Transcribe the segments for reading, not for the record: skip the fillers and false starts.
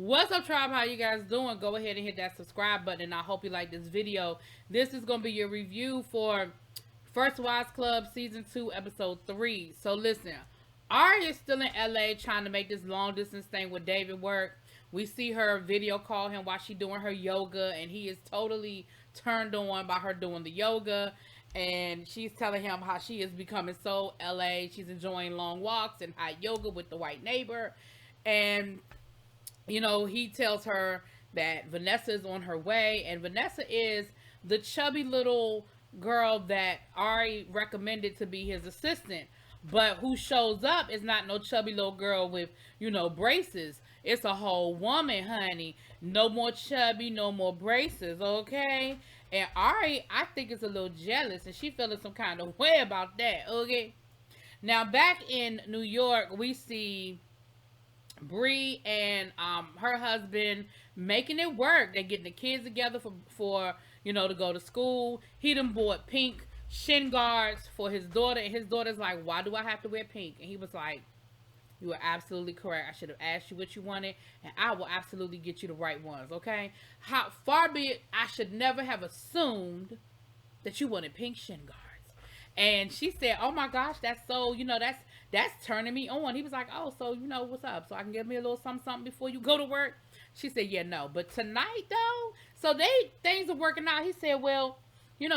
What's up, tribe? How you guys doing? Go ahead and hit that subscribe button, and I hope you like this video. This is going to be your review for First Wives Club Season 2, Episode 3. So listen, Ari is still in LA trying to make this long distance thing with David work. We see her video call him while she's doing her yoga, and he is totally turned on by her doing the yoga. And she's telling him how she is becoming so LA. She's enjoying long walks and hot yoga with the white neighbor. And he tells her that Vanessa is on her way, and Vanessa is the chubby little girl that Ari recommended to be his assistant. But who shows up is not no chubby little girl with, braces. It's a whole woman, honey. No more chubby, no more braces, okay? And Ari, I think, is a little jealous, and she feeling some kind of way about that, okay? Now, back in New York, we see Bree and her husband making it work. They're getting the kids together for to go to school. He done bought pink shin guards for his daughter, and his daughter's like, why do I have to wear pink? And he was like, you are absolutely correct. I should have asked you what you wanted, and I will absolutely get you the right ones, okay? How far be it, I should never have assumed that you wanted pink shin guards. And she said, oh my gosh, that's so, that's turning me on. He was like, oh, so, what's up? So I can give me a little something before you go to work? She said, yeah, no. But tonight, though, so things are working out. He said, well,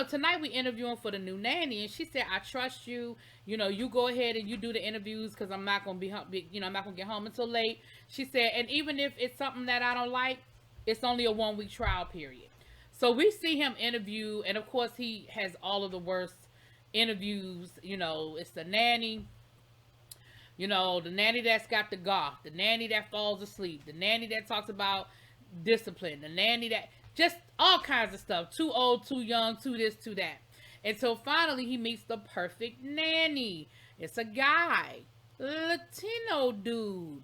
tonight we interviewing for the new nanny. And she said, I trust you. You go ahead and you do the interviews because I'm not going to I'm not going to get home until late. She said, and even if it's something that I don't like, it's only a 1-week trial period. So we see him interview, and of course he has all of the worst interviews. It's the nanny, the nanny that's got the golf, the nanny that falls asleep, the nanny that talks about discipline, the nanny that just all kinds of stuff, too old, too young, too this, too that. Until finally he meets the perfect nanny. It's a guy, Latino dude,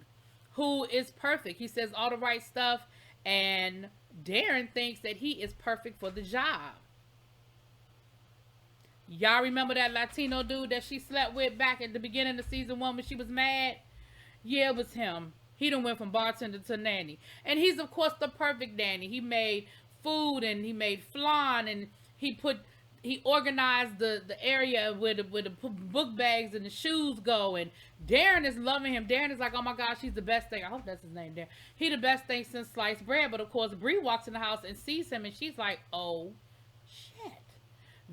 who is perfect. He says all the right stuff, and Darren thinks that he is perfect for the job. Y'all remember that Latino dude that she slept with back at the beginning of season 1 when she was mad? Yeah, it was him. He done went from bartender to nanny. And he's, of course, the perfect nanny. He made food, and he made flan, and he organized the area where the book bags and the shoes go. And Darren is loving him. Darren is like, oh my gosh, he's the best thing. I hope that's his name, Darren. He the best thing since sliced bread. But, of course, Bree walks in the house and sees him, and she's like, oh, shit.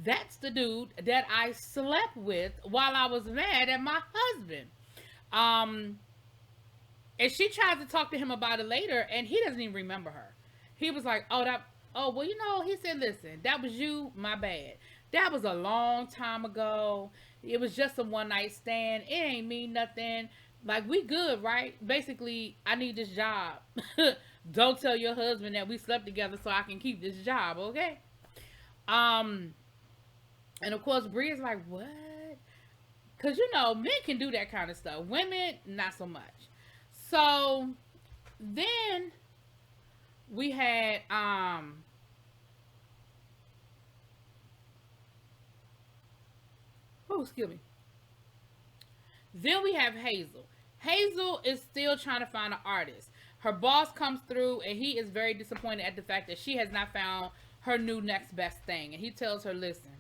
That's the dude that I slept with while I was mad at my husband. And she tries to talk to him about it later, and he doesn't even remember her. He was like, he said, listen, that was you, my bad. That was a long time ago. It was just a one-night stand. It ain't mean nothing. Like, we good, right? Basically, I need this job. Don't tell your husband that we slept together so I can keep this job, okay? And of course, Bree is like, what? Because, men can do that kind of stuff. Women, not so much. So, then we had, excuse me. Then we have Hazel. Hazel is still trying to find an artist. Her boss comes through, and he is very disappointed at the fact that she has not found her new next best thing. And he tells her, listen,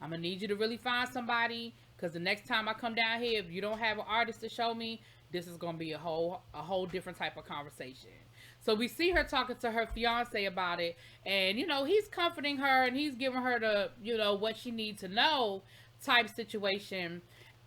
I'm going to need you to really find somebody, because the next time I come down here, if you don't have an artist to show me, this is going to be a whole different type of conversation. So we see her talking to her fiance about it, and, he's comforting her, and he's giving her the, what she needs to know type situation.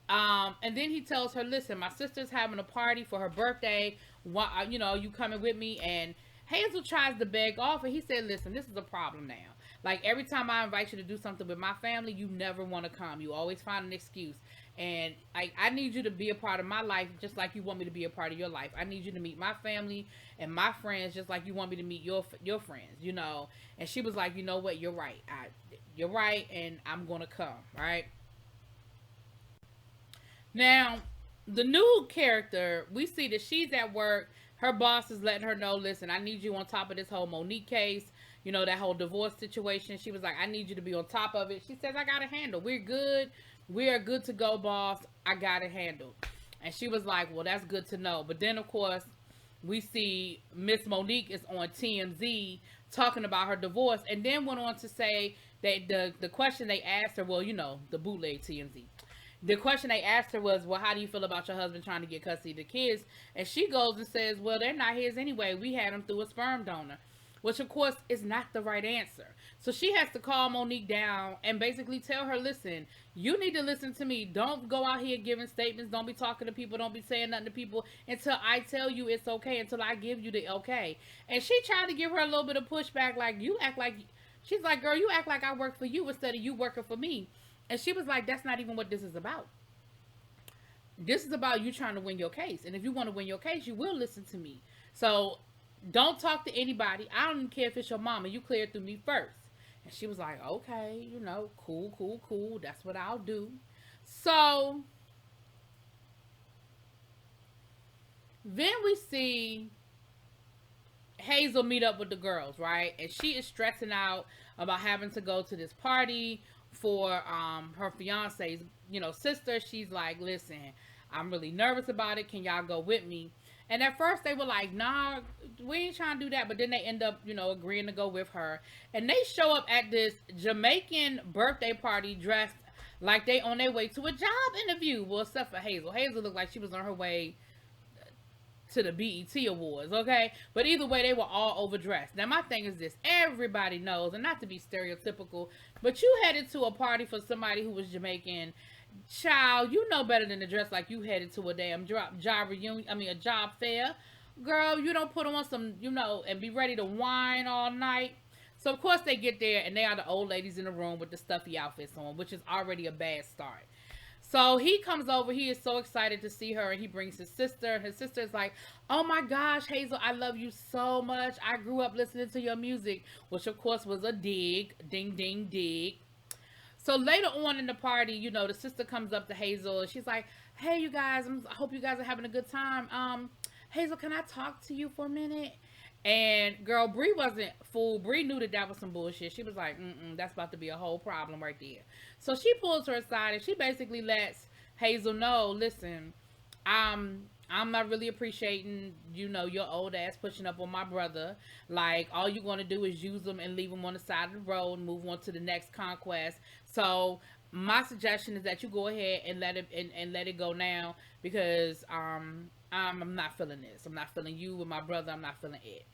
And then he tells her, listen, my sister's having a party for her birthday. You coming with me? And Hazel tries to beg off, and he said, listen, this is a problem now. Like, every time I invite you to do something with my family, you never want to come. You always find an excuse. And I need you to be a part of my life just like you want me to be a part of your life. I need you to meet my family and my friends just like you want me to meet your friends, And she was like, you know what? You're right. You're right, and I'm going to come, right? Now, the new character, we see that she's at work. Her boss is letting her know, listen, I need you on top of this whole Monique case. That whole divorce situation. She was like, I need you to be on top of it. She says, I got it handled. We're good. We are good to go, boss. I got it handled. And she was like, well, that's good to know. But then, of course, we see Miss Monique is on TMZ talking about her divorce, and then went on to say that the question they asked her, well, the bootleg TMZ. The question they asked her was, well, how do you feel about your husband trying to get custody of the kids? And she goes and says, well, they're not his anyway. We had them through a sperm donor, which of course is not the right answer. So she has to call Monique down and basically tell her, listen, you need to listen to me. Don't go out here giving statements. Don't be talking to people. Don't be saying nothing to people until I tell you it's okay, until I give you the okay. And she tried to give her a little bit of pushback, like, you act like, she's like, girl, you act like I work for you instead of you working for me. And she was like, that's not even what this is about. This is about you trying to win your case. And if you want to win your case, you will listen to me. So don't talk to anybody. I don't even care if it's your mama. You clear it through me first. And she was like, okay, cool. That's what I'll do. So then we see Hazel meet up with the girls, right? And she is stressing out about having to go to this party for her fiance's, sister. She's like, listen, I'm really nervous about it. Can y'all go with me? And at first they were like, nah, we ain't trying to do that. But then they end up, agreeing to go with her. And they show up at this Jamaican birthday party dressed like they on their way to a job interview. Well, except for Hazel. Hazel looked like she was on her way to the BET Awards, okay? But either way, they were all overdressed. Now, my thing is this. Everybody knows, and not to be stereotypical, but you headed to a party for somebody who was Jamaican. Child, you know better than to dress like you headed to a damn job reunion. A job fair. Girl, you don't put on some, and be ready to whine all night. So, of course, they get there, and they are the old ladies in the room with the stuffy outfits on, which is already a bad start. So he comes over. He is so excited to see her, and he brings his sister. His sister is like, oh my gosh, Hazel, I love you so much. I grew up listening to your music, which of course was a dig. Ding, ding, dig. So later on in the party, the sister comes up to Hazel, and she's like, hey, you guys, I hope you guys are having a good time. Hazel, can I talk to you for a minute? And girl, Bree wasn't fooled. Bree knew that was some bullshit. She was like, that's about to be a whole problem right there. So she pulls her aside and she basically lets Hazel know, listen, I'm not really appreciating, your old ass pushing up on my brother. Like, all you're going to do is use him and leave him on the side of the road and move on to the next conquest. So my suggestion is that you go ahead and let it go now, because I'm not feeling this. I'm not feeling you with my brother. I'm not feeling it.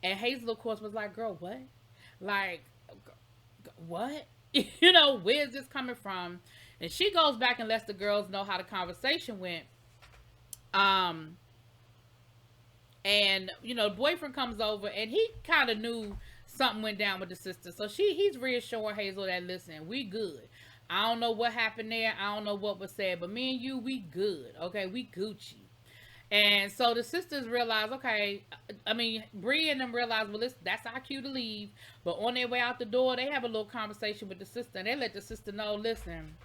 And Hazel, of course, was like, girl, what? Like, what? Where's this coming from? And she goes back and lets the girls know how the conversation went. And, the boyfriend comes over, and he kind of knew something went down with the sister. So he's reassuring Hazel that, listen, we good. I don't know what happened there. I don't know what was said, but me and you, we good. Okay, we Gucci. And so the sisters realize, okay, Bree and them realize, well, that's our cue to leave. But on their way out the door, they have a little conversation with the sister, and they let the sister know, listen,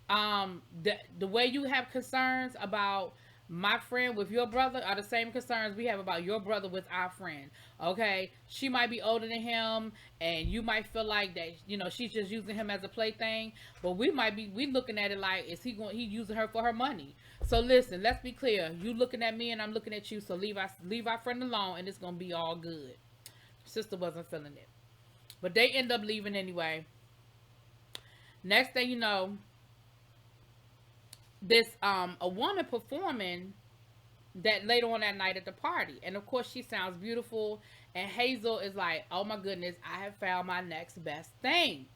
the way you have concerns about my friend with your brother are the same concerns we have about your brother with our friend. Okay, she might be older than him, and you might feel like that, she's just using him as a plaything, but we looking at it like, is he using her for her money? So listen, let's be clear. You looking at me and I'm looking at you, so leave our friend alone, and it's gonna be all good. Sister wasn't feeling it, but they end up leaving anyway. Next thing you know, this a woman performing that later on that night at the party, and of course she sounds beautiful, and Hazel is like, oh my goodness, I have found my next best thing.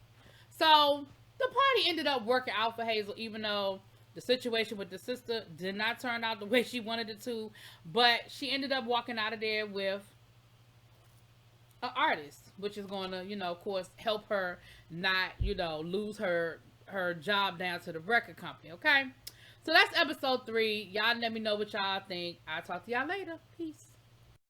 So the party ended up working out for Hazel, even though the situation with the sister did not turn out the way she wanted it to, but she ended up walking out of there with an artist, which is going to, of course, help her not, lose her job down to the record company. Okay, so that's episode 3. Y'all let me know what y'all think. I'll talk to y'all later. Peace.